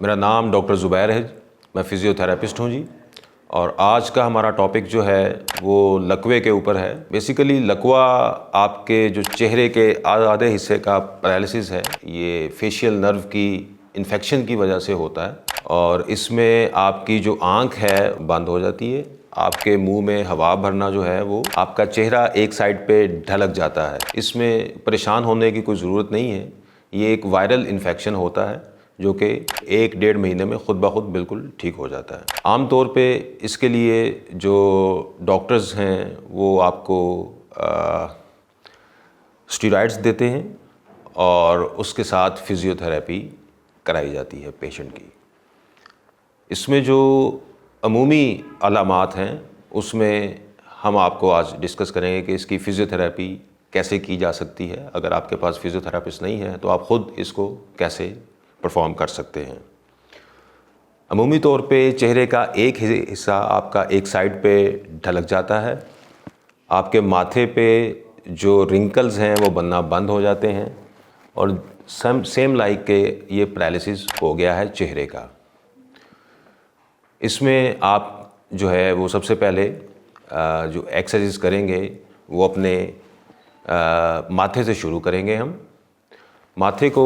मेरा नाम डॉक्टर ज़ुबैर है, मैं फ़िज़ियोथेरेपिस्ट हूँ जी। और आज का हमारा टॉपिक जो है वो लकवे के ऊपर है। बेसिकली लकवा आपके जो चेहरे के आधे हिस्से का पैरालिसिस है, ये फेशियल नर्व की इन्फेक्शन की वजह से होता है और इसमें आपकी जो आँख है बंद हो जाती है, आपके मुंह में हवा भरना जो है वो आपका चेहरा एक साइड पे ढलक जाता है। इसमें परेशान होने की कोई ज़रूरत नहीं है, ये एक वायरल इन्फेक्शन होता है जो कि 1-1.5 महीने में खुद ब खुद बिल्कुल ठीक हो जाता है। आम तौर पे इसके लिए जो डॉक्टर्स हैं वो आपको स्टेरॉइड्स देते हैं और उसके साथ फिज़ियोथेरेपी कराई जाती है पेशेंट की। इसमें जो अमूमी अलामात हैं उसमें हम आपको आज डिस्कस करेंगे कि इसकी फ़िज़ियोथेरेपी कैसे की जा सकती है। अगर आपके पास फिज़ियोथेरेपिस्ट नहीं है तो आप ख़ुद इसको कैसे परफॉर्म कर सकते हैं। अमूमी तौर पे चेहरे का एक हिस्सा आपका एक साइड पे ढलक जाता है, आपके माथे पे जो रिंकल्स हैं वो बनना बंद हो जाते हैं और सेम लाइक के ये पैरालिसिस हो गया है चेहरे का। इसमें आप जो है वो सबसे पहले जो एक्सरसाइज करेंगे वो अपने माथे से शुरू करेंगे। हम माथे को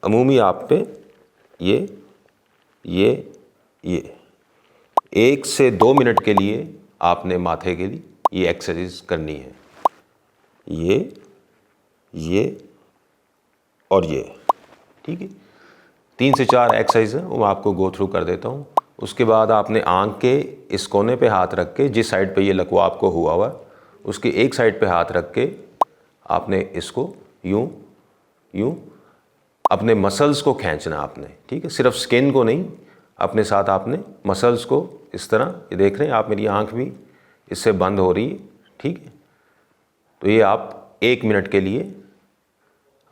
अमूमी आप पे ये 1 से 2 मिनट के लिए आपने माथे के लिए ये एक्सरसाइज करनी है। ये और ये, ठीक है। 3 से 4 एक्सरसाइज है वो मैं आपको गो थ्रू कर देता हूँ। उसके बाद आपने आँख के इस कोने पे हाथ रख के, जिस साइड पे ये लकवा आपको हुआ हुआ उसके एक साइड पे हाथ रख के आपने इसको यूं अपने मसल्स को खींचना आपने, ठीक है। सिर्फ स्किन को नहीं, अपने साथ आपने मसल्स को इस तरह, ये देख रहे हैं आप, मेरी आँख भी इससे बंद हो रही है, ठीक है। तो ये आप 1 मिनट के लिए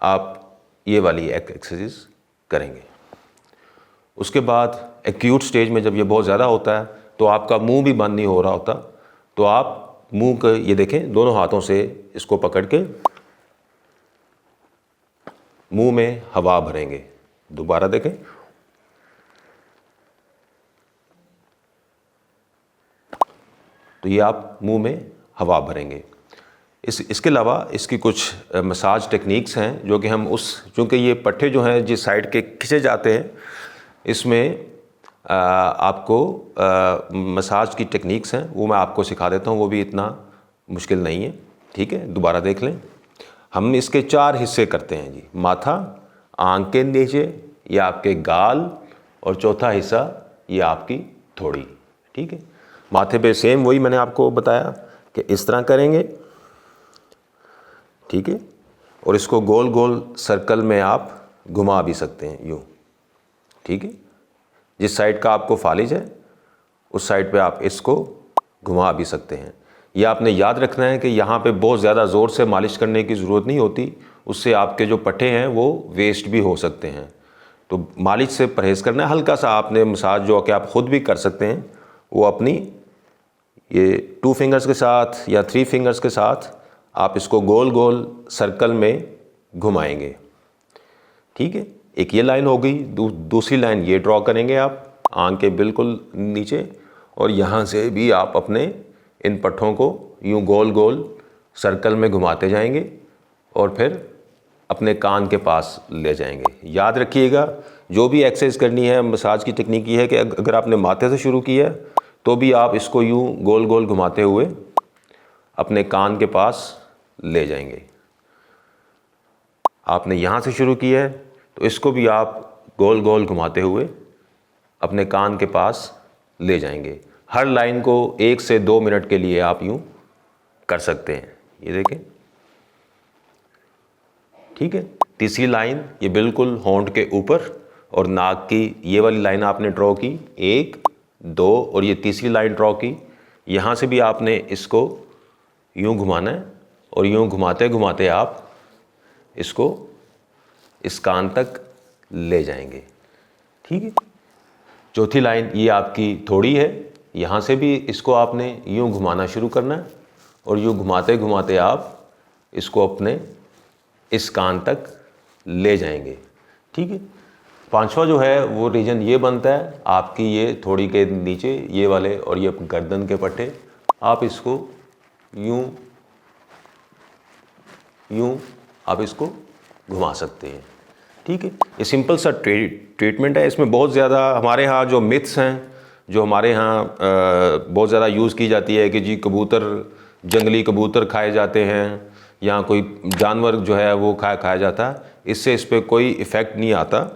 आप ये वाली एक्सरसाइज करेंगे। उसके बाद एक्यूट स्टेज में जब ये बहुत ज़्यादा होता है तो आपका मुंह भी बंद नहीं हो रहा होता, तो आप मुंह को ये देखें, दोनों हाथों से इसको पकड़ के मुंह में हवा भरेंगे। दोबारा देखें, तो ये आप मुंह में हवा भरेंगे। इसके अलावा इसकी कुछ मसाज टेक्निक्स हैं जो कि हम चूँकि ये पट्टे जो हैं जिस साइड के खिंचे जाते हैं, इसमें आपको मसाज की टेक्निक्स हैं वो मैं आपको सिखा देता हूँ, वो भी इतना मुश्किल नहीं है, ठीक है। दोबारा देख लें। हम इसके 4 हिस्से करते हैं जी। माथा, आँख के नीचे, ये आपके गाल और चौथा हिस्सा ये आपकी थोड़ी, ठीक है। माथे पे सेम वही मैंने आपको बताया कि इस तरह करेंगे, ठीक है। और इसको गोल गोल सर्कल में आप घुमा भी सकते हैं यूँ, ठीक है। जिस साइड का आपको फालिज है उस साइड पे आप इसको घुमा भी सकते हैं। ये आपने याद रखना है कि यहाँ पे बहुत ज़्यादा ज़ोर से मालिश करने की ज़रूरत नहीं होती, उससे आपके जो पट्टे हैं वो वेस्ट भी हो सकते हैं। तो मालिश से परहेज़ करना है। हल्का सा आपने मसाज जो कि आप ख़ुद भी कर सकते हैं, वो अपनी ये 2 फिंगर्स के साथ या 3 फिंगर्स के साथ आप इसको गोल गोल सर्कल में घुमाएंगे, ठीक है। एक ये लाइन हो गई। दूसरी लाइन ये ड्रॉ करेंगे आप आँख के बिल्कुल नीचे, और यहाँ से भी आप अपने इन पट्टों को यूँ गोल गोल सर्कल में घुमाते जाएंगे और फिर अपने कान के पास ले जाएंगे। याद रखिएगा, जो भी एक्सरसाइज करनी है मसाज की टेक्निक ये है कि अगर आपने माथे से शुरू किया है तो भी आप इसको यूँ गोल गोल घुमाते हुए अपने कान के पास ले जाएंगे। आपने यहाँ से शुरू किया है तो इसको भी आप गोल गोल घुमाते हुए अपने कान के पास ले जाएंगे। हर लाइन को 1 से 2 मिनट के लिए आप यूँ कर सकते हैं। ये देखें, ठीक है। तीसरी लाइन ये बिल्कुल होंठ के ऊपर और नाक की ये वाली लाइन आपने ड्रॉ की, 1, 2, और ये तीसरी लाइन ड्रॉ की। यहाँ से भी आपने इसको यूँ घुमाना है और यूँ घुमाते घुमाते आप इसको इस कान तक ले जाएंगे, ठीक है। चौथी लाइन ये आपकी थोड़ी है, यहाँ से भी इसको आपने यूँ घुमाना शुरू करना है और यूँ घुमाते घुमाते आप इसको अपने इस कान तक ले जाएंगे, ठीक है। पांचवा जो है वो रीजन ये बनता है आपकी ये थोड़ी के नीचे ये वाले और ये गर्दन के पट्टे, आप इसको यूं यूं आप इसको घुमा सकते हैं। ठीक है, ये सिंपल सा ट्रीटमेंट है। इसमें बहुत ज़्यादा हमारे यहाँ जो मिथ्स हैं, जो हमारे यहाँ बहुत ज़्यादा यूज़ की जाती है कि जी कबूतर, जंगली कबूतर खाए जाते हैं या कोई जानवर जो है वो खाया जाता है, इससे इस पर कोई इफ़ेक्ट नहीं आता।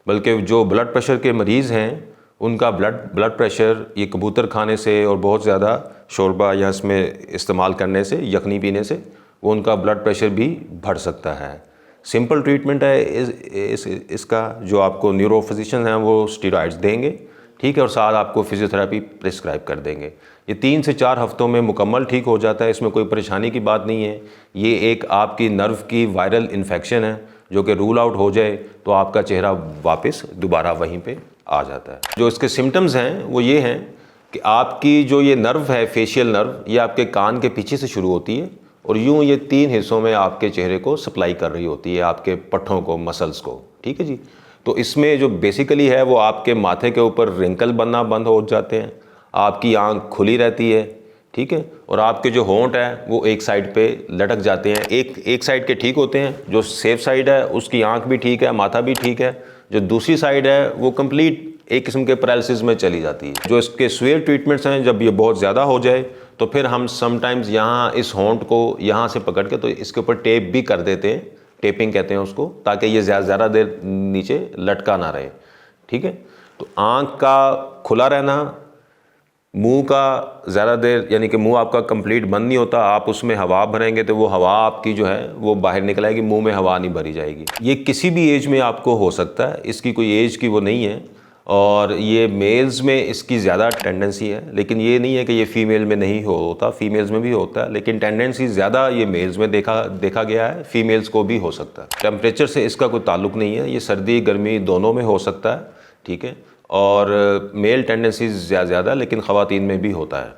बल्कि जो ब्लड प्रेशर के मरीज़ हैं उनका ब्लड प्रेशर ये कबूतर खाने से और बहुत ज़्यादा शोरबा या इसमें इस्तेमाल करने से, यखनी पीने से, वो उनका ब्लड प्रेशर भी बढ़ सकता है। सिंपल ट्रीटमेंट है इसका, जो आपको न्यूरो फिजिशियन हैं वो स्टेरॉइड्स देंगे, ठीक है, और साथ आपको फिजियोथेरेपी प्रिस्क्राइब कर देंगे। ये 3 से 4 हफ्तों में मुकम्मल ठीक हो जाता है, इसमें कोई परेशानी की बात नहीं है। ये एक आपकी नर्व की वायरल इन्फेक्शन है जो कि रूल आउट हो जाए तो आपका चेहरा वापस दोबारा वहीं पे आ जाता है। जो इसके सिम्टम्स हैं वो ये हैं कि आपकी जो ये नर्व है, फेशियल नर्व, ये आपके कान के पीछे से शुरू होती है और यूँ ये 3 हिस्सों में आपके चेहरे को सप्लाई कर रही होती है, आपके पट्ठों को, मसल्स को। ठीक है जी। तो इसमें जो बेसिकली है वो आपके माथे के ऊपर रिंकल बनना बंद हो जाते हैं, आपकी आंख खुली रहती है, ठीक है, और आपके जो होंठ है वो एक साइड पे लटक जाते हैं। एक साइड के ठीक होते हैं, जो सेफ साइड है उसकी आंख भी ठीक है, माथा भी ठीक है। जो दूसरी साइड है वो कंप्लीट एक किस्म के पैरालिसिस में चली जाती है। जो इसके स्वेयर ट्रीटमेंट्स हैं, जब ये बहुत ज़्यादा हो जाए तो फिर हम समटाइम्स यहाँ इस होंठ को यहाँ से पकड़ के तो इसके ऊपर टेप भी कर देते हैं, टेपिंग कहते हैं उसको, ताकि ये ज़्यादा देर नीचे लटका ना रहे। ठीक है, तो आँख का खुला रहना, मुंह का ज़्यादा देर, यानी कि मुंह आपका कंप्लीट बंद नहीं होता, आप उसमें हवा भरेंगे तो वो हवा आपकी जो है वो बाहर निकल आएगी, मुंह में हवा नहीं भरी जाएगी। ये किसी भी एज में आपको हो सकता है, इसकी कोई एज की वो नहीं है। और ये मेल्स में इसकी ज़्यादा टेंडेंसी है, लेकिन ये नहीं है कि ये फीमेल में नहीं होता, फीमेल्स में भी होता है, लेकिन टेंडेंसी ज़्यादा ये मेल्स में देखा गया है, फीमेल्स को भी हो सकता है। टेम्परेचर से इसका कोई ताल्लुक नहीं है, ये सर्दी गर्मी दोनों में हो सकता है। ठीक है, और मेल टेंडेंसी ज़्यादा, लेकिन ख़वातीन में भी होता है।